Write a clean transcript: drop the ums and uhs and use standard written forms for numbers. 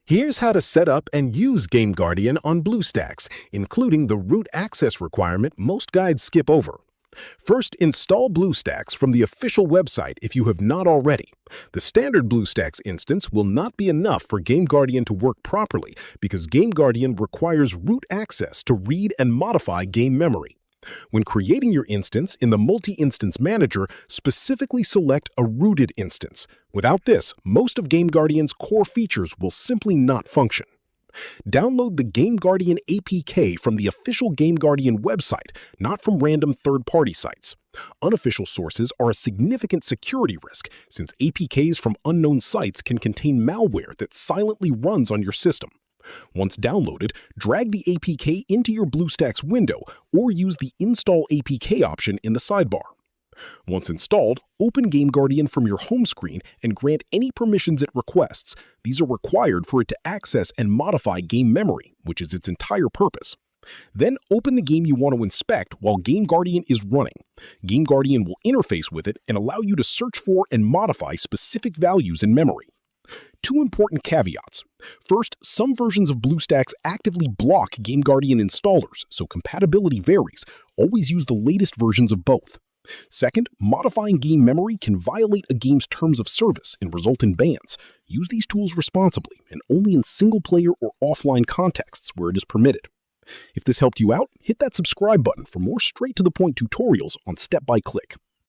Here's how to set up and use Game Guardian on BlueStacks, including the root access requirement most guides skip over. First, install BlueStacks from the official website if you have not already. The standard BlueStacks instance will not be enough for Game Guardian to work properly because Game Guardian requires root access to read and modify game memory. When creating your instance in the Multi-Instance Manager, specifically select a rooted instance. Without this, most of Game Guardian's core features will simply not function. Download the Game Guardian APK from the official Game Guardian website, not from random third-party sites. Unofficial sources are a significant security risk since APKs from unknown sites can contain malware that silently runs on your system. Once downloaded, drag the APK into your BlueStacks window or use the Install APK option in the sidebar. Once installed, open Game Guardian from your home screen and grant any permissions it requests. These are required for it to access and modify game memory, which is its entire purpose. Then open the game you want to inspect while Game Guardian is running. Game Guardian will interface with it and allow you to search for and modify specific values in memory. Two important caveats. First, some versions of BlueStacks actively block Game Guardian installers, so compatibility varies. Always use the latest versions of both. Second, modifying game memory can violate a game's terms of service and result in bans. Use these tools responsibly and only in single-player or offline contexts where it is permitted. If this helped you out, hit that subscribe button for more straight-to-the-point tutorials on step-by-click.